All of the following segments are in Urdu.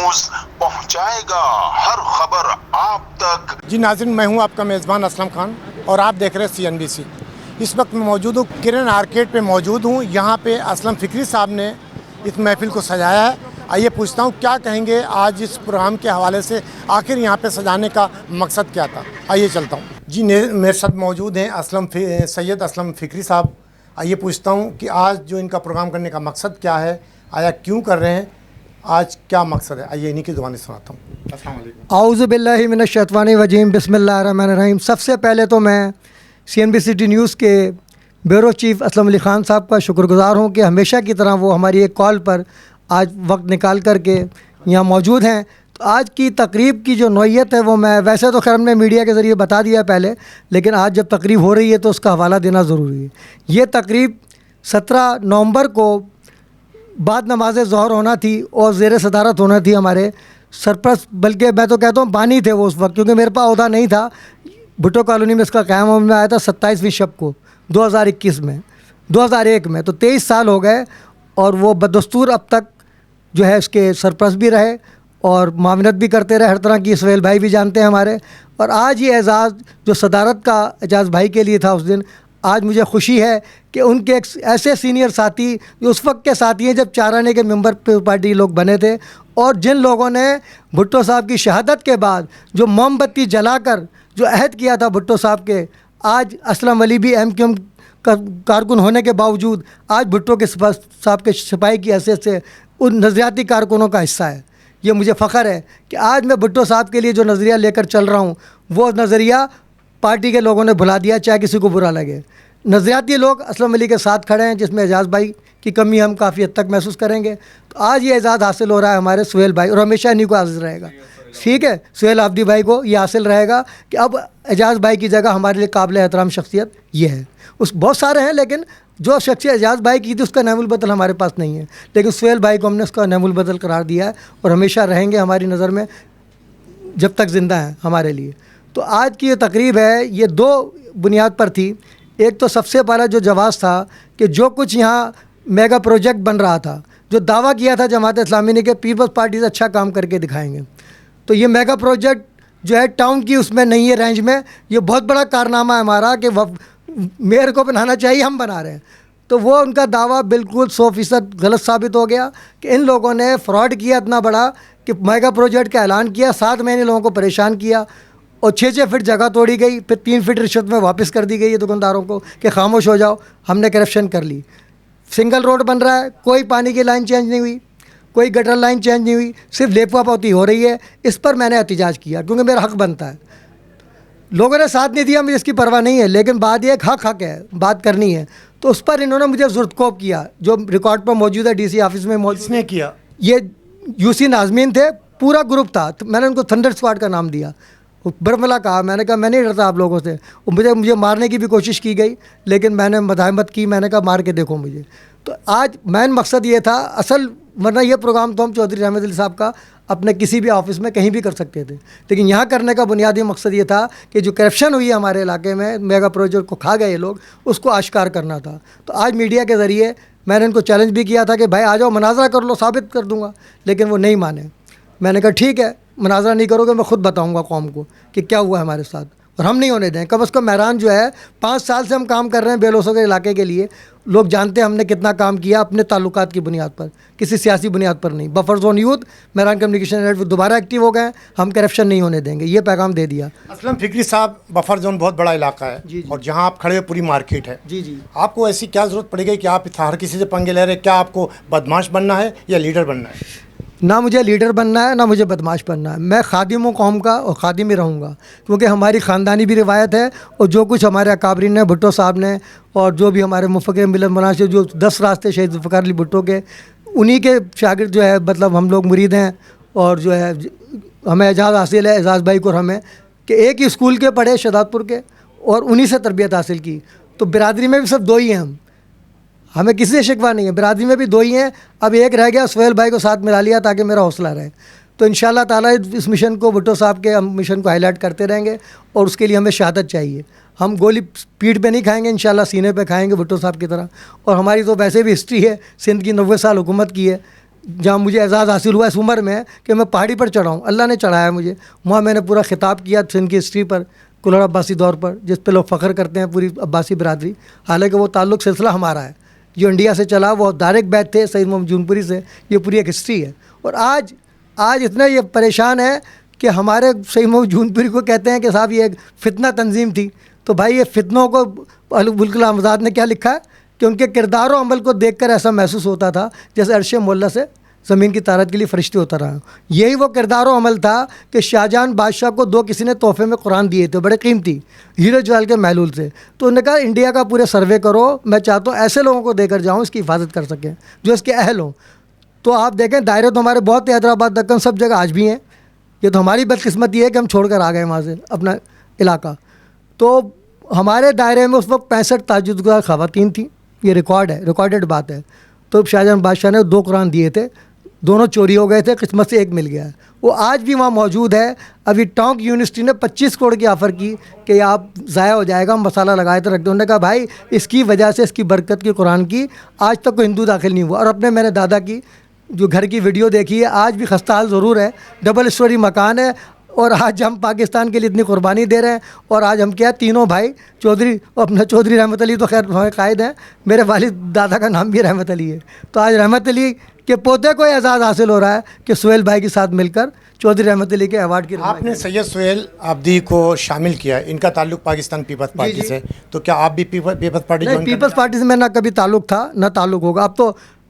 نیوز پہنچائے گا ہر خبر آپ تک۔ جی ناظرین، میں ہوں آپ کا میزبان اسلم خان اور آپ دیکھ رہے ہیں CNBC۔ اس وقت میں موجود ہوں کرن آرکیڈ پہ موجود ہوں۔ یہاں پہ اسلم فکری صاحب نے اس محفل کو سجایا ہے۔ آئیے پوچھتا ہوں کیا کہیں گے آج اس پروگرام کے حوالے سے، آخر یہاں پہ سجانے کا مقصد کیا تھا۔ آئیے چلتا ہوں۔ جی میرے ساتھ موجود ہیں سید اسلم فکری صاحب۔ آئیے پوچھتا ہوں کہ آج جو ان کا پروگرام کرنے کا مقصد کیا ہے، آیا کیوں کر رہے ہیں، آج کیا مقصد ہے، آئیے انہی کی زبانی سناتا ہوں۔ السلام علیکم۔ اعوذ باللہ من الشیطان الرجیم، بسم اللہ الرحمن الرحیم۔ سب سے پہلے تو میں CNBC نیوز کے بیورو چیف اسلم علی خان صاحب کا شکر گزار ہوں کہ ہمیشہ کی طرح وہ ہماری ایک کال پر آج وقت نکال کر کے یہاں موجود ہیں۔ تو آج کی تقریب کی جو نوعیت ہے وہ میں ویسے تو خیر ہم نے میڈیا کے ذریعے بتا دیا پہلے، لیکن آج جب تقریب ہو رہی ہے تو اس کا حوالہ دینا ضروری ہے۔ یہ تقریب 17 نومبر کو بعد نماز ظہر ہونا تھی اور زیر صدارت ہونا تھی ہمارے سرپرست، بلکہ میں تو کہتا ہوں بانی تھے وہ اس وقت، کیونکہ میرے پاس عہدہ نہیں تھا۔ بھٹو کالونی میں اس کا قیام عمل میں آیا تھا 27ویں شب کو 2001 میں، تو 23 سال ہو گئے اور وہ بدستور اب تک جو ہے اس کے سرپرست بھی رہے اور معاونت بھی کرتے رہے ہر طرح کی۔ سہیل بھائی بھی جانتے ہیں ہمارے، اور آج یہ اعزاز جو صدارت کا اعجاز بھائی کے لیے تھا اس دن، آج مجھے خوشی ہے کہ ان کے ایک ایسے سینئر ساتھی جو اس وقت کے ساتھی ہیں جب چارانے کے ممبر پہ پارٹی لوگ بنے تھے، اور جن لوگوں نے بھٹو صاحب کی شہادت کے بعد جو موم بتی جلا کر جو عہد کیا تھا بھٹو صاحب کے، آج اسلم علی بھی MQM کا کارکن ہونے کے باوجود آج بھٹو کے صاحب کے سپاہی کی حیثیت سے ان نظریاتی کارکنوں کا حصہ ہے۔ یہ مجھے فخر ہے کہ آج میں بھٹو صاحب کے لیے جو نظریہ لے کر چل رہا ہوں وہ نظریہ پارٹی کے لوگوں نے بھلا دیا، چاہے کسی کو برا لگے۔ نظریاتی لوگ اسلم علی کے ساتھ کھڑے ہیں، جس میں اعجاز بھائی کی کمی ہم کافی حد تک محسوس کریں گے۔ تو آج یہ اعزاز حاصل ہو رہا ہے ہمارے سہیل بھائی، اور ہمیشہ انہیں کو حاصل رہے گا، ٹھیک ہے۔ سہیل آبدی بھائی کو یہ حاصل رہے گا کہ اب اعجاز بھائی کی جگہ ہمارے لیے قابل احترام شخصیت یہ ہے۔ بہت سارے ہیں، لیکن جو شخصیت اعجاز بھائی کی تھی اس کا نعم البدل ہمارے پاس نہیں ہے، لیکن سہیل بھائی کو ہم نے اس کا نعم البدل قرار دیا ہے اور ہمیشہ رہیں گے ہماری نظر میں جب تک زندہ ہیں ہمارے لیے۔ تو آج کی یہ تقریب ہے، یہ 2 بنیاد پر تھی۔ ایک تو سب سے پہلا جو جواز تھا کہ جو کچھ یہاں میگا پروجیکٹ بن رہا تھا، جو دعویٰ کیا تھا جماعت اسلامی نے کہ پیپلز پارٹی سے اچھا کام کر کے دکھائیں گے، تو یہ میگا پروجیکٹ جو ہے ٹاؤن کی اس میں نہیں ہے رینج میں، یہ بہت بڑا کارنامہ ہے ہمارا کہ میئر کو بنانا چاہیے، ہم بنا رہے ہیں۔ تو وہ ان کا دعویٰ بالکل 100% غلط ثابت ہو گیا کہ ان لوگوں نے فراڈ کیا اتنا بڑا کہ میگا پروجیکٹ کا اعلان کیا، 7 مہینے لوگوں کو پریشان کیا، اور 6 فٹ جگہ توڑی گئی، پھر 3 فٹ رشوت میں واپس کر دی گئی ہے دکانداروں کو کہ خاموش ہو جاؤ، ہم نے کرپشن کر لی۔ سنگل روڈ بن رہا ہے، کوئی پانی کی لائن چینج نہیں ہوئی، کوئی گٹر لائن چینج نہیں ہوئی، صرف لیپا پوتی ہو رہی ہے۔ اس پر میں نے احتجاج کیا کیونکہ میرا حق بنتا ہے۔ لوگوں نے ساتھ نہیں دیا، مجھے اس کی پرواہ نہیں ہے، لیکن بات یہ حق ہے، بات کرنی ہے۔ تو اس پر انہوں نے مجھے زرتکوب کیا، جو ریکارڈ پر موجود ہے DC آفس میں موجود۔ کس نے کیا؟ یہ UC ناظمین تھے، پورا گروپ تھا، میں نے ان کو تھنڈر اسکواڈ کا نام دیا۔ برملا کہا، میں نے کہا میں نہیں ڈرتا آپ لوگوں سے، مجھے مارنے کی بھی کوشش کی گئی، لیکن میں نے مزاحمت کی، میں نے کہا مار کے دیکھو مجھے۔ تو آج مین مقصد یہ تھا اصل، ورنہ یہ پروگرام تو ہم چودھری رحمت علی صاحب کا اپنے کسی بھی آفس میں کہیں بھی کر سکتے تھے، لیکن یہاں کرنے کا بنیادی مقصد یہ تھا کہ جو کرپشن ہوئی ہے ہمارے علاقے میں، میگا پروجیکٹ کو کھا گئے لوگ، اس کو آشکار کرنا تھا۔ تو آج میڈیا کے ذریعے میں نے ان کو چیلنج بھی کیا تھا کہ بھائی آ جاؤ مناظرہ کر لو، ثابت کر دوں گا، لیکن وہ نہیں مانے۔ میں نے کہا ٹھیک ہے، مناظرہ نہیں کرو گے، میں خود بتاؤں گا قوم کو کہ کیا ہوا ہے ہمارے ساتھ، اور ہم نہیں ہونے دیں۔ کم از کم مہران جو ہے 5 سال سے ہم کام کر رہے ہیں بیلوسوں کے علاقے کے لیے، لوگ جانتے ہیں ہم نے کتنا کام کیا اپنے تعلقات کی بنیاد پر، کسی سیاسی بنیاد پر نہیں۔ Buffer zone youth Mehran communication net دوبارہ ایکٹیو ہو گئے، ہم کرپشن نہیں ہونے دیں گے، یہ پیغام دے دیا۔ اسلم فکری صاحب، بفر زون بہت بڑا علاقہ ہے، جی اور جہاں آپ کھڑے ہو پوری مارکیٹ ہے۔ جی آپ کو ایسی کیا ضرورت پڑے گی کہ آپ ہر کسی سے پنگے لے رہے؟ کیا آپ کو بدماش بننا ہے یا لیڈر بننا ہے؟ نہ مجھے لیڈر بننا ہے، نہ مجھے بدماش بننا ہے۔ میں خادم ہوں قوم کا اور خادم ہی رہوں گا، کیونکہ ہماری خاندانی بھی روایت ہے، اور جو کچھ ہمارے اکابرین نے، بھٹو صاحب نے، اور جو بھی ہمارے مفکر ملت مناشر جو 10 راستے شہید ذوالفقار علی بھٹو کے، انہی کے شاگرد جو ہے، مطلب ہم لوگ مرید ہیں، اور جو ہے ہمیں اعزاز حاصل ہے اعزاز بھائی کو اور ہمیں کہ ایک ہی اسکول کے پڑھے شہزاد پور کے، اور انہی سے تربیت حاصل کی۔ تو برادری میں بھی صرف 2 ہی ہیں ہمیں کسی سے شکوہ نہیں ہے، برادری میں بھی 2 ہی ہیں، اب ایک رہ گیا، سہیل بھائی کو ساتھ ملا لیا تاکہ میرا حوصلہ رہے۔ تو انشاءاللہ تعالیٰ اس مشن کو، بھٹو صاحب کے ہم مشن کو ہائی لائٹ کرتے رہیں گے، اور اس کے لیے ہمیں شہادت چاہیے۔ ہم گولی پیٹھ پہ نہیں کھائیں گے، انشاءاللہ سینے پہ کھائیں گے بھٹو صاحب کی طرح۔ اور ہماری تو ویسے بھی ہسٹری ہے، سندھ کی 90 سال حکومت کی ہے، جہاں مجھے اعزاز حاصل ہوا اس عمر میں کہ میں پہاڑی پر چڑھا ہوں، اللہ نے چڑھایا مجھے. وہاں میں نے پورا خطاب کیا سندھ کی ہسٹری پر، کولر عباسی دور پر، جس پہ لوگ فخر کرتے ہیں پوری عباسی برادری. حالانکہ وہ تعلق سلسلہ ہمارا ہے جو انڈیا سے چلا، وہ ڈائریکٹ بیچ تھے سید محمد جون پوری سے. یہ پوری ایک ہسٹری ہے. اور آج اتنا یہ پریشان ہے کہ ہمارے سید محمد جون پوری کو کہتے ہیں کہ صاحب یہ ایک فتنہ تنظیم تھی. تو بھائی یہ فتنوں کو بالکل آمزاد نے کیا لکھا ہے کہ ان کے کردار و عمل کو دیکھ کر ایسا محسوس ہوتا تھا جیسے عرش مولا سے زمین کی طارت کے لیے فرشتے اتر رہا ہوں. یہی وہ کردار و عمل تھا کہ شاہجہان بادشاہ کو 2 کسی نے تحفے میں قرآن دیے تھے، بڑے قیمتی، ہیرے جوال کے محلول سے. تو انہوں نے کہا انڈیا کا پورے سروے کرو، میں چاہتا ہوں ایسے لوگوں کو دے کر جاؤں اس کی حفاظت کر سکیں جو اس کے اہل ہوں. تو آپ دیکھیں دائرے تو ہمارے بہت، حیدرآباد دکن سب جگہ آج بھی ہیں. یہ تو ہماری بدقسمتی ہے کہ ہم چھوڑ کر آ گئے وہاں سے اپنا علاقہ. تو ہمارے دائرے میں اس وقت 65 تہجد خواتین تھیں. یہ ریکارڈ ہے، ریکارڈڈ بات ہے. تو شاہجہان بادشاہ نے 2 قرآن دیے تھے، دونوں چوری ہو گئے تھے، قسمت سے ایک مل گیا ہے. وہ آج بھی وہاں موجود ہے. ابھی ٹونک یونیورسٹی نے 25 کروڑ کی آفر کی کہ یہ آپ ضائع ہو جائے گا، مسالہ لگائے تو رکھ دو. انہوں نے کہا بھائی اس کی وجہ سے، اس کی برکت کی قرآن کی آج تک کوئی ہندو داخل نہیں ہوا. اور اپنے میرے دادا کی جو گھر کی ویڈیو دیکھی ہے، آج بھی خستہ حال ضرور ہے، ڈبل اسٹوری مکان ہے. اور آج ہم پاکستان کے لیے اتنی قربانی دے رہے ہیں. اور آج ہم کیا تینوں بھائی چودھری، اپنا چودھری رحمت علی تو خیر ہمارے قائد ہیں، میرے والد دادا کا نام بھی رحمت علی ہے. تو آج رحمت علی کے پوتے کو اعزاز حاصل ہو رہا ہے کہ سہیل بھائی کے ساتھ مل کر چودھری رحمت علی کے ایوارڈ کی آپ نے سید سہیل عابدی کو شامل کیا، ان کا تعلق پاکستان پیپلز پارٹی سے، تو کیا آپ بھی پیپلز پارٹی نہیں، پیپلز پارٹی سے میں نہ کبھی تعلق تھا نہ تعلق ہوگا.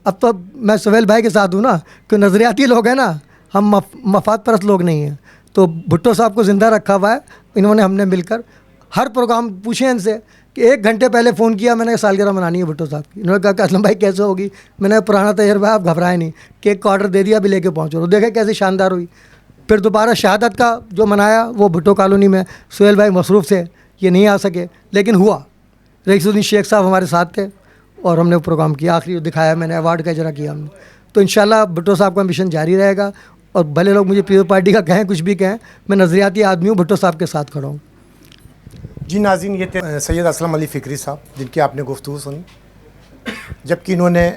اب تو میں سہیل بھائی کے ساتھ ہوں نا، کہ نظریاتی لوگ ہیں نا، ہم مفاد پرست لوگ نہیں ہیں. تو بھٹو صاحب کو زندہ رکھا ہوا ہے انہوں نے، ہم نے مل کر ہر پروگرام پوچھے ان سے کہ 1 گھنٹے پہلے فون کیا میں نے سالگرہ منانی ہے بھٹو صاحب کی. انہوں نے کہا کہ اسلم بھائی کیسے ہوگی؟ میں نے پرانا تجربہ ہے، آپ گھبرائے نہیں، کیک کا آرڈر دے دیا، ابھی لے کے پہنچو. دیکھیں کیسے شاندار ہوئی. پھر دوبارہ شہادت کا جو منایا وہ بھٹو کالونی میں، سہیل بھائی مصروف تھے یہ نہیں آ سکے، لیکن ہوا. رئیس الدین شیخ صاحب ہمارے ساتھ تھے اور ہم نے پروگرام کیا، آخری دکھایا میں نے، ایوارڈ کا اجرا کیا ہم نے. تو انشاءاللہ بھٹو صاحب کا مشن جاری رہے گا. اور بھلے لوگ مجھے پیپل پارٹی کا کہیں، کچھ بھی کہیں، میں نظریاتی آدمی ہوں، بھٹو صاحب کے ساتھ کھڑا ہوں. جی ناظرین، یہ تھے سید اسلم علی فکری صاحب جن کی آپ نے گفتگو سنی، جبکہ انہوں نے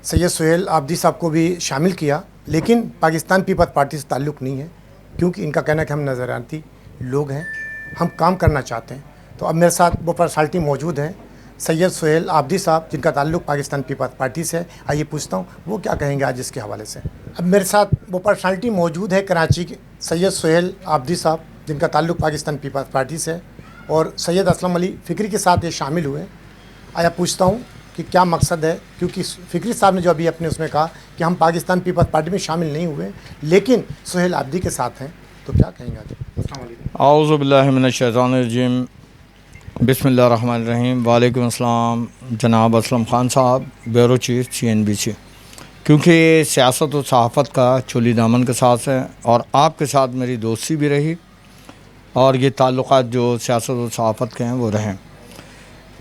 سید سہیل عابدی صاحب کو بھی شامل کیا، لیکن پاکستان پیپلز پارٹی سے تعلق نہیں ہے، کیونکہ ان کا کہنا ہے کہ ہم نظریاتی لوگ ہیں، ہم کام کرنا چاہتے ہیں. تو اب میرے ساتھ وہ پرسنالٹی موجود ہیں، سید سہیل عابدی صاحب جن کا تعلق پاکستان پیپلز پارٹی سے. آئیے پوچھتا ہوں وہ کیا کہیں گے آج اس کے حوالے سے. اب میرے ساتھ وہ پرسنالٹی موجود ہے کراچی کے، سید سہیل عابدی صاحب جن کا تعلق پاکستان پیپلز پارٹی سے، اور سید اسلم علی فکری کے ساتھ یہ شامل ہوئے. آیا پوچھتا ہوں کہ کیا مقصد ہے، کیونکہ فکری صاحب نے جو ابھی اپنے اس میں کہا کہ ہم پاکستان پیپلز پارٹی میں شامل نہیں ہوئے لیکن سہیل عابدی کے ساتھ ہیں، تو کیا کہیں گے آج؟ السلام علیکم. اعوذ باللہ من الشیطان الرجیم، بسم اللہ الرحمن الرحیم. وعلیکم السلام جناب اسلم خان صاحب، بیورو چیف CNBC. کیونکہ سیاست و صحافت کا چولی دامن کے ساتھ ہے اور آپ کے ساتھ میری دوستی بھی رہی اور یہ تعلقات جو سیاست و صحافت کے ہیں وہ رہیں.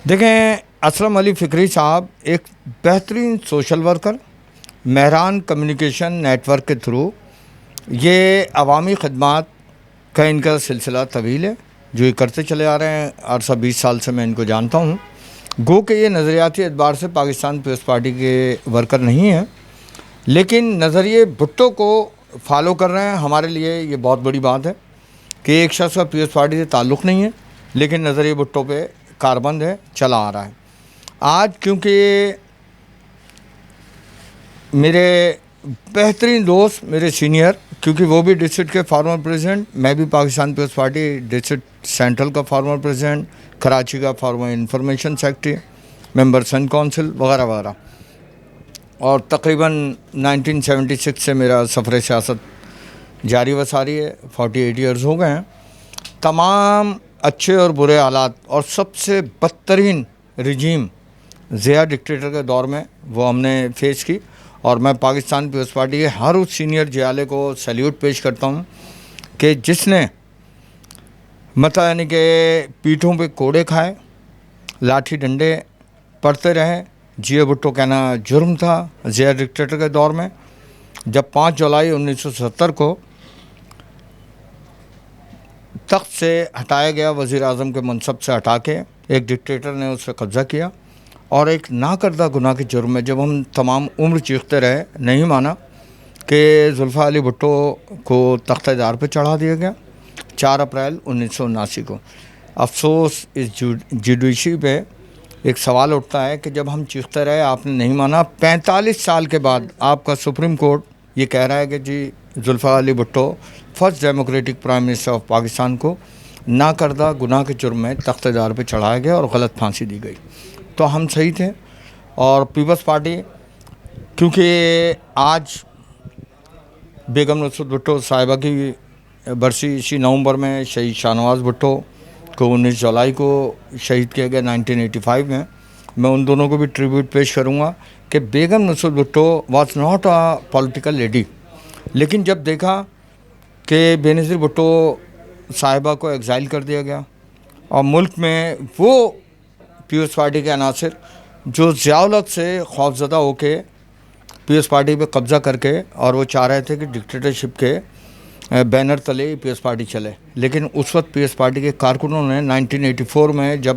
دیکھیں، اسلم علی فکری صاحب ایک بہترین social worker, Mehran communication network کے تھرو یہ عوامی خدمات کا ان کا سلسلہ طویل ہے جو یہ کرتے چلے آ رہے ہیں. عرصہ 20 سال سے میں ان کو جانتا ہوں. گو کہ یہ نظریاتی اعتبار سے پاکستان پیپلز پارٹی کے ورکر نہیں ہیں، لیکن نظریے بھٹو کو فالو کر رہے ہیں. ہمارے لیے یہ بہت بڑی بات ہے کہ ایک شخص کا پیپلز پارٹی سے تعلق نہیں ہے لیکن نظریے بھٹو پہ کاربند ہے، چلا آ رہا ہے. آج کیونکہ میرے بہترین دوست، میرے سینئر، کیونکہ وہ بھی ڈسٹرکٹ کے فارمر پریزیڈنٹ، میں بھی پاکستان پیپلز پارٹی ڈسٹرکٹ سینٹرل کا فارمر پریزیڈنٹ، کراچی کا فارمر انفارمیشن سیکرٹری، ممبر سن کونسل وغیرہ وغیرہ، اور تقریباً 1976 سے میرا سفر سیاست جاری و ساری ہے. 48 ایئرز ہو گئے ہیں. تمام اچھے اور برے حالات اور سب سے بدترین رجیم ضیاء ڈکٹیٹر کے دور میں وہ ہم نے فیس کی، اور میں پاکستان پیپلز پارٹی کے ہر اس سینئر جیالے کو سیلیوٹ پیش کرتا ہوں کہ جس نے مطلب یعنی کہ پیٹھوں پہ کوڑے کھائے، لاٹھی ڈنڈے پڑتے رہے. جیو بھٹو کہنا جرم تھا ضیاء ڈکٹیٹر کے دور میں. جب 5 جولائی 1970 کو تخت سے ہٹایا گیا، وزیر اعظم کے منصب سے ہٹا کے ایک ڈکٹیٹر نے اس پہ قبضہ کیا اور ایک نہ کردہ گناہ کے جرم میں جب ہم تمام عمر چیختے رہے، نہیں مانا کہ زلفیٰ علی بھٹو کو تختہ دار پہ چڑھا دیا گیا 4 اپریل 1979 کو۔ افسوس اس جوڈیشری پہ ایک سوال اٹھتا ہے کہ جب ہم چیختے رہے آپ نے نہیں مانا، 45 سال کے بعد آپ کا سپریم کورٹ یہ کہہ رہا ہے کہ جی Zulfi Ali Bhutto first democratic prime minister of Pakistan کو نہ کردہ گناہ کے جرم میں تختہ دار پہ چڑھایا گیا اور غلط پھانسی دی گئی۔ تو ہم صحیح تھے، اور پیپلز پارٹی کیونکہ آج بیگم نصرت بھٹو صاحبہ کی برسی، اسی نومبر میں شہید شاہ نواز بھٹو کو 19 جولائی کو شہید کیا گیا 1985 میں ان دونوں کو بھی ٹریبیوٹ پیش کروں گا کہ Begum Nusrat Bhutto was not a political lady, لیکن جب دیکھا کہ بے نظیر بھٹو صاحبہ کو ایگزائل کر دیا گیا اور ملک میں وہ پیپلز پارٹی کے عناصر جو ضیاء الحق سے خوفزدہ ہو کے پیپلز پارٹی پہ قبضہ کر کے، اور وہ چاہ رہے تھے کہ ڈکٹیٹرشپ کے بینر تلے پیپلز پارٹی چلے، لیکن اس وقت پیپلز پارٹی کے کارکنوں نے 1984 میں جب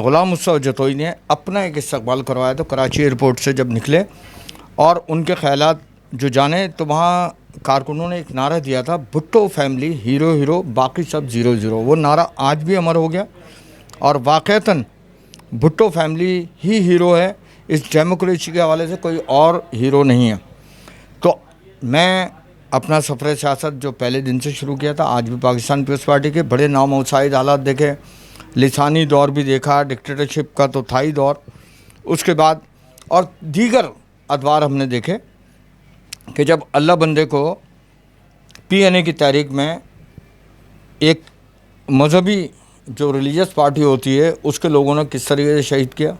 غلام مصطفیٰ جتوئی نے اپنا ایک استقبال کروایا تو کراچی ایئرپورٹ سے جب نکلے اور ان کے خیالات جو جانے تو وہاں کارکنوں نے ایک نعرہ دیا تھا، بھٹو فیملی ہیرو ہیرو باقی سب زیرو زیرو۔ وہ نعرہ آج بھی امر ہو گیا، اور واقعتاً بھٹو فیملی ہی ہیرو ہے، اس ڈیموکریسی کے حوالے سے کوئی اور ہیرو نہیں ہے۔ تو میں اپنا سفر سیاست جو پہلے دن سے شروع کیا تھا، آج بھی پاکستان پیپلز پارٹی کے بڑے ناموسعد حالات دیکھے، لسانی دور بھی دیکھا، ڈکٹیٹرشپ کا تو تھا ہی دور، اس کے بعد اور دیگر ادوار ہم نے دیکھے کہ جب اللہ بندے کو پی این اے کی تحریک میں ایک مذہبی جو ریلیجس پارٹی ہوتی ہے اس کے لوگوں نے کس طریقے سے شہید کیا۔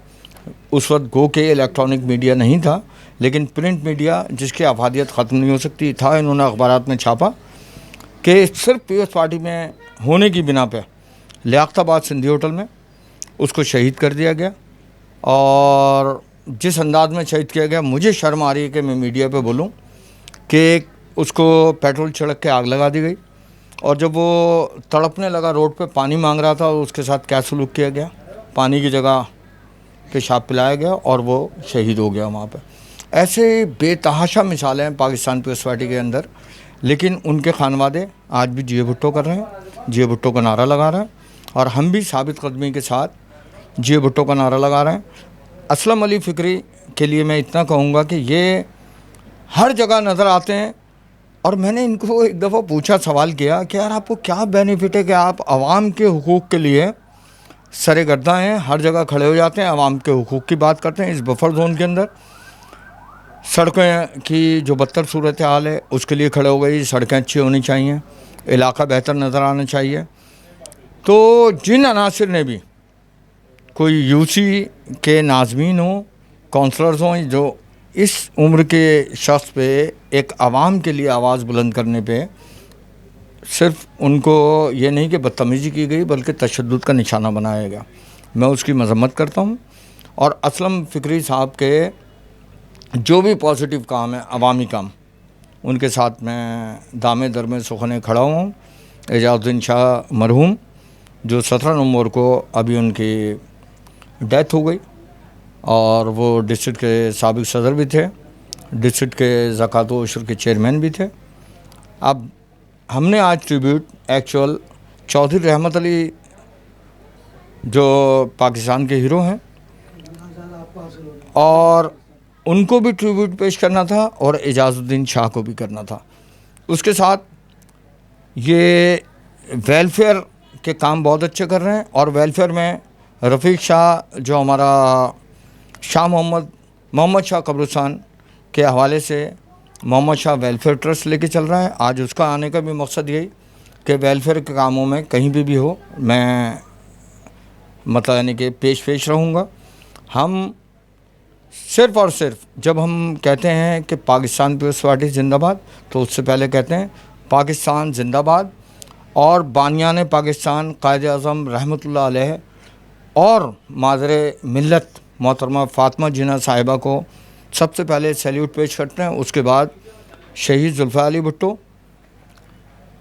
اس وقت گو کہ الیکٹرانک میڈیا نہیں تھا، لیکن پرنٹ میڈیا جس کی افادیت ختم نہیں ہو سکتی تھا، انہوں نے اخبارات میں چھاپا کہ صرف پیپلز پارٹی میں ہونے کی بنا پہ لیاقت آباد سندھی ہوٹل میں اس کو شہید کر دیا گیا، اور جس انداز میں شہید کیا گیا مجھے شرم آ رہی ہے کہ میں میڈیا پہ بولوں کہ اس کو پیٹرول چھڑک کے آگ لگا دی گئی، اور جب وہ تڑپنے لگا روڈ پہ پانی مانگ رہا تھا اس کے ساتھ کیا سلوک کیا گیا، پانی کی جگہ پیشاب پلایا گیا اور وہ شہید ہو گیا وہاں پہ۔ ایسے بے تحاشا مثالیں ہیں پاکستان پیپلز پارٹی کے اندر، لیکن ان کے خانوادے آج بھی جیے بھٹو کر رہے ہیں، جیے بھٹو کا نعرہ لگا رہے ہیں، اور ہم بھی ثابت قدمی کے ساتھ جیے بھٹو کا نعرہ لگا رہے ہیں۔ اسلم علی فکری کے لیے میں اتنا کہوں گا کہ یہ ہر جگہ نظر آتے ہیں، اور میں نے ان کو ایک دفعہ پوچھا، سوال کیا کہ یار آپ کو کیا بینیفٹ ہے کہ آپ عوام کے حقوق کے لیے سرے گرداں ہیں، ہر جگہ کھڑے ہو جاتے ہیں، عوام کے حقوق کی بات کرتے ہیں، اس بفر زون کے اندر سڑکیں کی جو بدتر صورتحال ہے اس کے لیے کھڑے ہو گئی، سڑکیں اچھی ہونی چاہیے، علاقہ بہتر نظر آنا چاہیے۔ تو جن عناصر نے بھی، کوئی یو سی کے ناظمین ہوں، کونسلرز ہوں، جو اس عمر کے شخص پہ ایک عوام کے لیے آواز بلند کرنے پہ صرف ان کو یہ نہیں کہ بدتمیزی کی گئی بلکہ تشدد کا نشانہ بنایا گیا، میں اس کی مذمت کرتا ہوں۔ اور اسلم فکری صاحب کے جو بھی پازیٹیو کام ہے، عوامی کام، ان کے ساتھ میں دامے در میں سخنے کھڑا ہوں۔ اعجاز الدین شاہ مرحوم جو 17 نومبر کو ابھی ان کی ڈیتھ ہو گئی، اور وہ ڈسٹرکٹ کے سابق صدر بھی تھے، ڈسٹرکٹ کے زکوٰۃ و عشر کے چیئرمین بھی تھے۔ اب ہم نے آج ٹریبیوٹ ایکچوئل چودھری رحمت علی جو پاکستان کے ہیرو ہیں، اور ان کو بھی ٹریبیوٹ پیش کرنا تھا، اور اعجاز الدین شاہ کو بھی کرنا تھا۔ اس کے ساتھ یہ ویلفیئر کے کام بہت اچھے کر رہے ہیں، اور ویلفیئر میں رفیق شاہ جو ہمارا شاہ محمد شاہ قبرستان کے حوالے سے محمد شاہ ویلفیئر ٹرسٹ لے کے چل رہا ہے۔ آج اس کا آنے کا بھی مقصد یہی کہ ویلفیئر کے کاموں میں کہیں بھی ہو میں یعنی کہ پیش رہوں گا۔ ہم صرف اور صرف جب ہم کہتے ہیں کہ پاکستان پیپلز پارٹی زندہ باد، تو اس سے پہلے کہتے ہیں پاکستان زندہ باد، اور بانیان پاکستان قائد اعظم رحمۃ اللہ علیہ اور مادر ملت محترمہ فاطمہ جناح صاحبہ کو سب سے پہلے سیلیوٹ پیش کرتے ہیں۔ اس کے بعد شہید زلفیٰ علی بھٹو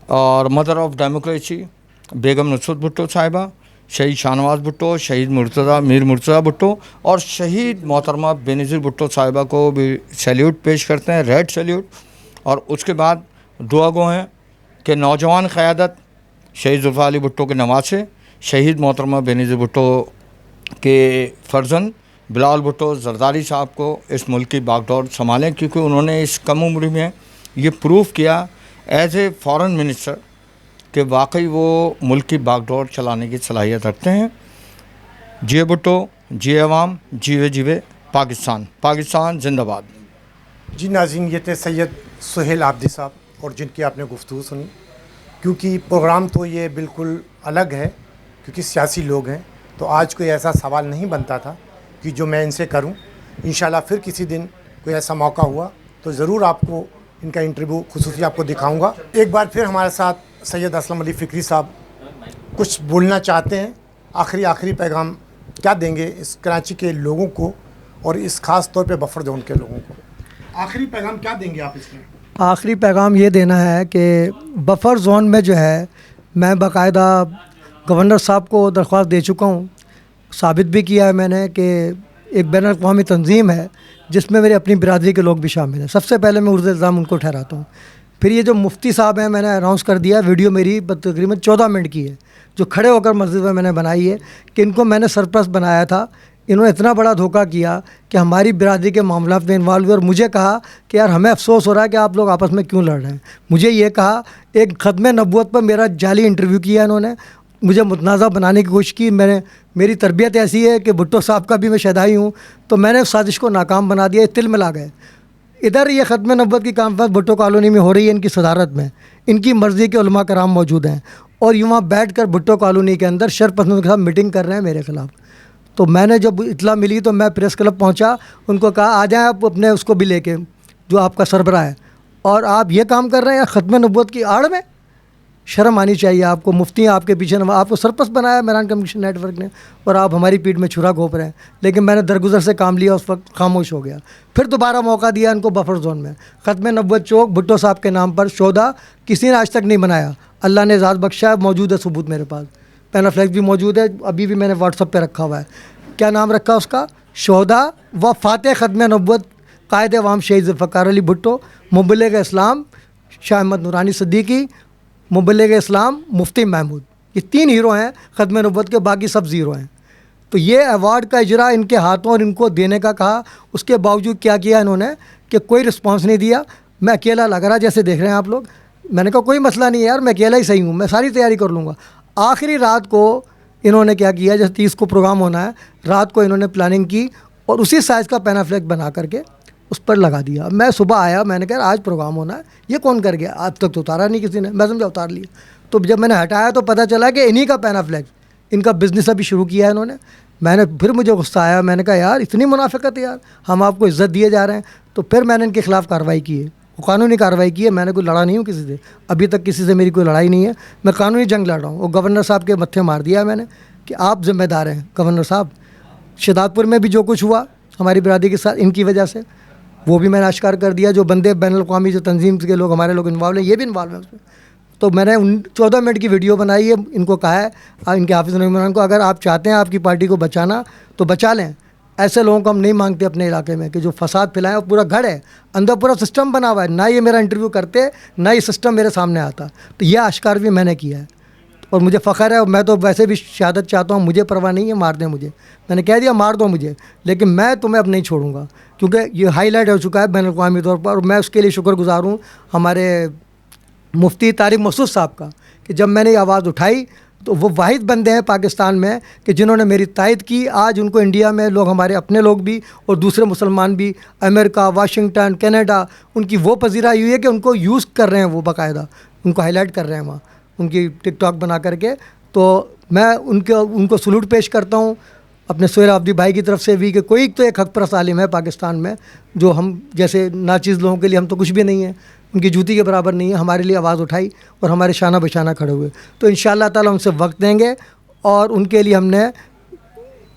اور مدر آف ڈیموکریسی بیگم نصرت بھٹو صاحبہ، شہید شاہنواز بھٹو، شہید میر مرتضیٰ بھٹو اور شہید محترمہ بینظیر بھٹو صاحبہ کو بھی سیلیوٹ پیش کرتے ہیں، ریڈ سیلیوٹ. اور اس کے بعد دعا گو ہیں کہ نوجوان قیادت شہید ذوالفقار علی بھٹو کے نواسے، شہید محترمہ بینظیر بھٹو کے فرزند بلال بھٹو زرداری صاحب کو اس ملک کی باغ ڈور سنبھالیں، کیونکہ انہوں نے اس کم عمری میں یہ پروف کیا ایز اے فارن منسٹر کہ واقعی وہ ملک کی باغ ڈور چلانے کی صلاحیت رکھتے ہیں. جیے بھٹو، جیے عوام، جیوے پاکستان زندہ باد. جی ناظرین، یہ تھے سید سہیل عابدی صاحب اور جن کی آپ نے گفتگو سنی. کیونکہ پروگرام تو یہ بالکل الگ ہے، کیونکہ سیاسی لوگ ہیں، تو آج کوئی ایسا سوال نہیں بنتا تھا کہ جو میں ان سے کروں. انشاءاللہ پھر کسی دن کوئی ایسا موقع ہوا تو ضرور آپ کو ان کا انٹرویو خصوصی آپ کو دکھاؤں گا. ایک بار پھر ہمارے ساتھ سید اسلم علی فکری صاحب کچھ بولنا چاہتے ہیں. آخری پیغام کیا دیں گے اس کراچی کے لوگوں کو اور اس خاص طور پہ بفر زون کے لوگوں کو؟ آخری پیغام کیا دیں گے آپ اس میں؟ آخری پیغام یہ دینا ہے کہ بفر زون میں جو ہے میں باقاعدہ گورنر صاحب کو درخواست دے چکا ہوں. ثابت بھی کیا ہے میں نے کہ ایک بین الاقوامی تنظیم ہے جس میں میری اپنی برادری کے لوگ بھی شامل ہیں. سب سے پہلے میں عرض الزام ان کو ٹھہراتا ہوں. پھر یہ جو مفتی صاحب ہیں، میں نے اناؤنس کر دیا، ویڈیو میری تقریباً 14 منٹ کی ہے جو کھڑے ہو کر مسجد میں نے بنائی ہے کہ ان کو میں نے سرپرست بنایا تھا. انہوں نے اتنا بڑا دھوکہ کیا کہ ہماری برادری کے معاملات میں انوالو ہوئے اور مجھے کہا کہ یار ہمیں افسوس ہو رہا ہے کہ آپ لوگ آپس میں کیوں لڑ رہے ہیں. مجھے یہ کہا، ایک ختم نبوت پر میرا جعلی انٹرویو کیا انہوں نے، مجھے متنازع بنانے کی کوشش کی. میری تربیت ایسی ہے کہ بھٹو صاحب کا بھی میں شہدائی ہوں، تو میں نے اس سازش کو ناکام بنا دیا. تل ملا گئے. ادھر یہ ختم نبوت کی کانفرنس بھٹو کالونی میں ہو رہی ہے ان کی صدارت میں، ان کی مرضی کے علماء کرام موجود ہیں اور وہاں بیٹھ کر بھٹو کالونی کے اندر شرپسندوں کے ساتھ میٹنگ کر رہے ہیں میرے خلاف. تو میں نے جب اطلاع ملی تو میں پریس کلب پہنچا، ان کو کہا آ جائیں آپ اپنے اس کو بھی لے کے جو آپ کا سربراہ ہے، اور آپ یہ کام کر رہے ہیں ختم نبوت کی آڑ میں. شرم آنی چاہیے آپ کو. مفتی آپ کے پیچھے آپ کو سرپرست بنایا میران کمیونیکیشن نیٹ ورک نے، اور آپ ہماری پیٹھ میں چھرا گھونپ رہے ہیں. لیکن میں نے درگزر سے کام لیا، اس وقت خاموش ہو گیا. پھر دوبارہ موقع دیا ان کو بفر زون میں. ختم نبوت چوک بھٹو صاحب کے نام پر شہدا کسی نے آج تک نہیں بنایا. اللہ نے اعزاز بخشا ہے، موجود ہے ثبوت میرے پاس، پینا فلیکس بھی موجود ہے، ابھی بھی میں نے واٹس ایپ پہ رکھا ہوا ہے. کیا نام رکھا اس کا؟ شہدا و فاتح ختم نبوت قائد عوام شہید ذوالفقار علی بھٹو، مبلغ اسلام شاہ احمد نورانی صدیقی، مبلغ اسلام مفتی محمود. یہ 3 ہیرو ہیں ختم نبوت کے، باقی سب زیرو ہیں. تو یہ ایوارڈ کا اجرا ان کے ہاتھوں اور ان کو دینے کا کہا، اس کے باوجود کیا کیا انہوں نے کہ کوئی رسپانس نہیں دیا. میں اکیلا لگ رہا جیسے دیکھ رہے ہیں آپ لوگ. میں نے کہا کوئی مسئلہ نہیں ہے یار، میں اکیلا ہی صحیح ہوں، میں ساری تیاری کر لوں گا. آخری رات کو انہوں نے کیا کیا، جیسے 30 کو پروگرام ہونا ہے، رات کو انہوں نے پلاننگ کی اور اسی سائز کا پینا فلیک بنا کر کے اس پر لگا دیا. میں صبح آیا، میں نے کہا آج پروگرام ہونا ہے، یہ کون کر گیا؟ آج تک تو اتارا نہیں کسی نے. میں سمجھا اتار لیا. تو جب میں نے ہٹایا تو پتہ چلا کہ انہی کا پینا فلیکس، ان کا بزنس ابھی شروع کیا ہے انہوں نے. پھر مجھے غصہ آیا، میں نے کہا یار اتنی منافقت ہے یار، ہم آپ کو عزت دیے جا رہے ہیں. تو پھر میں نے ان کے خلاف کارروائی کی ہے، قانونی کارروائی کی ہے. میں نے کوئی لڑا نہیں ہوں کسی سے، ابھی تک کسی سے میری کوئی لڑائی نہیں ہے. میں قانونی جنگ لڑ رہا ہوں. وہ گورنر صاحب کے متھے مار دیا ہے میں نے کہ آپ ذمہ دار ہیں گورنر صاحب. شہداد پور میں بھی جو کچھ ہوا ہماری برادری کے ساتھ ان کی وجہ سے، وہ بھی میں نے اشکار کر دیا. جو بندے بین الاقوامی جو تنظیم کے لوگ ہمارے لوگ انوالو ہیں، یہ بھی انوالو ہیں اس میں. تو میں نے 14 منٹ کی ویڈیو بنائی ہے. ان کو کہا ہے ان کے حافظ عمران کو، اگر آپ چاہتے ہیں آپ کی پارٹی کو بچانا تو بچا لیں. ایسے لوگوں کو ہم نہیں مانگتے اپنے علاقے میں کہ جو فساد پھیلائیں. اور پورا گھر ہے اندر، پورا سسٹم بنا ہوا ہے. نہ یہ میرا انٹرویو کرتے، نہ یہ سسٹم میرے سامنے آتا. تو یہ اشکار بھی میں نے کیا ہے اور مجھے فخر ہے. اور میں تو ویسے بھی شہادت چاہتا ہوں، مجھے پرواہ نہیں ہے، مار دیں مجھے. میں نے کہہ دیا مار دو مجھے، لیکن میں تمہیں اب نہیں چھوڑوں گا، کیونکہ یہ ہائی لائٹ ہو چکا ہے بین الاقوامی طور پر. اور میں اس کے لیے شکر گزار ہوں ہمارے مفتی طارق مسعود صاحب کا کہ جب میں نے یہ آواز اٹھائی تو وہ واحد بندے ہیں پاکستان میں کہ جنہوں نے میری تائید کی. آج ان کو انڈیا میں لوگ، ہمارے اپنے لوگ بھی اور دوسرے مسلمان بھی، امریکہ، واشنگٹن، کینیڈا، ان کی وہ پذیرائی ہوئی ہے کہ ان کو یوز کر رہے ہیں، وہ باقاعدہ ان کو ہائی لائٹ کر رہے ہیں وہاں ان کی ٹک ٹاک بنا کر کے. تو میں ان کو سلوٹ پیش کرتا ہوں اپنے سہیل عابدی بھائی کی طرف سے بھی کہ کوئی تو ایک حق پرست عالم ہے پاکستان میں جو ہم جیسے ناچیز لوگوں کے لیے ہم تو کچھ بھی نہیں ہیں، ان کی جوتی کے برابر نہیں ہے. ہمارے لیے آواز اٹھائی اور ہمارے شانہ بشانہ کھڑے ہوئے. تو انشاءاللہ تعالیٰ ان سے وقت دیں گے اور ان کے لیے ہم نے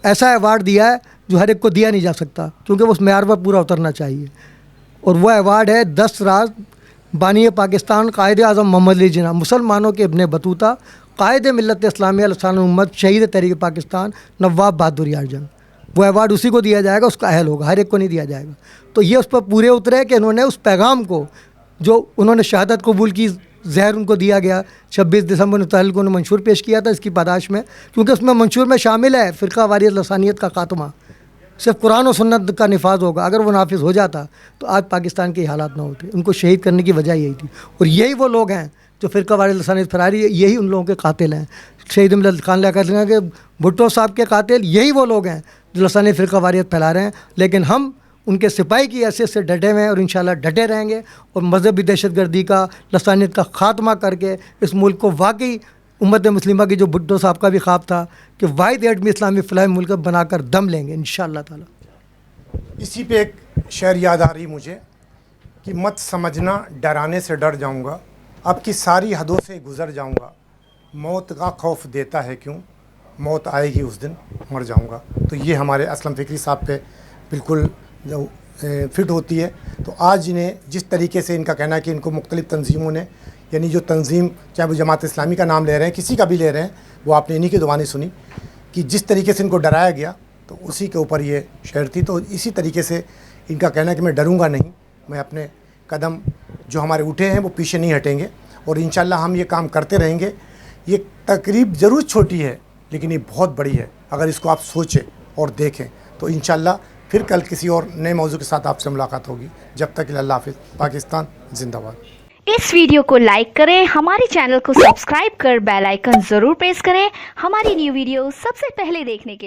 ایسا ایوارڈ دیا ہے جو ہر ایک کو دیا نہیں جا سکتا، کیونکہ وہ اس معیار پر پورا اترنا چاہیے. اور وہ ایوارڈ ہے 10 راز بانی پاکستان قائد اعظم محمد علی جناح، مسلمانوں کے ابن بطوطہ قائد ملت اسلامیہ لسان امت شہید تحریک پاکستان نواب بہادر یار جنگ. وہ ایوارڈ اسی کو دیا جائے گا، اس کا اہل ہوگا، ہر ایک کو نہیں دیا جائے گا. تو یہ اس پر پورے اترے کہ انہوں نے اس پیغام کو جو انہوں نے شہادت قبول کی، زہر ان کو دیا گیا 26 دسمبر 19 کو انہوں نے منشور پیش کیا تھا اس کی پاداش میں، کیونکہ اس میں منشور میں شامل ہے فرقہ واریت لسانیت کا خاتمہ. صرف قرآن و سنت کا نفاذ ہوگا. اگر وہ نافذ ہو جاتا تو آج پاکستان کے حالات نہ ہوتے. ان کو شہید کرنے کی وجہ یہی تھی. اور یہی وہ لوگ ہیں جو فرقہ واریت لسانیت پھیلا رہی ہے، یہی ان لوگوں کے قاتل ہیں. شہید ملت خان لیا کہتے ہیں کہ بھٹو صاحب کے قاتل یہی وہ لوگ ہیں جو لسانی فرقہ واریت پھیلا رہے ہیں. لیکن ہم ان کے سپاہی کی حیثیت سے ڈٹے ہوئے ہیں اور انشاءاللہ ڈٹے رہیں گے، اور مذہبی دہشت گردی کا، لسانیت کا خاتمہ کر کے اس ملک کو واقعی امت مسلمہ کی جو بھٹو صاحب کا بھی خواب تھا کہ واحد ایٹمی اسلامی فلاحی ملک بنا کر دم لیں گے انشاءاللہ تعالی. اسی پہ ایک شعر یاد آ رہی مجھے کہ مت سمجھنا ڈرانے سے ڈر جاؤں گا، اب کی ساری حدوں سے گزر جاؤں گا، موت کا خوف دیتا ہے کیوں، موت آئے گی اس دن مر جاؤں گا. تو یہ ہمارے اسلم فکری صاحب پہ بالکل جو فٹ ہوتی ہے. تو آج انہیں جس طریقے سے ان کا کہنا ہے کہ ان کو مختلف تنظیموں نے، یعنی جو تنظیم چاہے وہ جماعت اسلامی کا نام لے رہے ہیں، کسی کا بھی لے رہے ہیں، وہ آپ نے انہی کی زبانی سنی کہ جس طریقے سے ان کو ڈرایا گیا تو اسی کے اوپر یہ شعر تھی. تو اسی طریقے سے ان کا کہنا ہے کہ میں ڈروں گا نہیں، میں اپنے قدم جو ہمارے اٹھے ہیں وہ پیچھے نہیں ہٹیں گے، اور انشاءاللہ ہم یہ کام کرتے رہیں گے. یہ تقریب ضرور چھوٹی ہے لیکن یہ بہت بڑی ہے. اگر اس کو آپ سوچیں اور دیکھیں تو انشاءاللہ پھر کل کسی اور نئے موضوع کے ساتھ آپ سے ملاقات ہوگی. جب تک کے لیے اللہ حافظ. پاکستان زندہ باد. اس ویڈیو کو لائک کریں، ہمارے چینل کو سبسکرائب کر بیل آئیکن ضرور پریس کریں ہماری نیو ویڈیو سب سے پہلے دیکھنے کے لیے.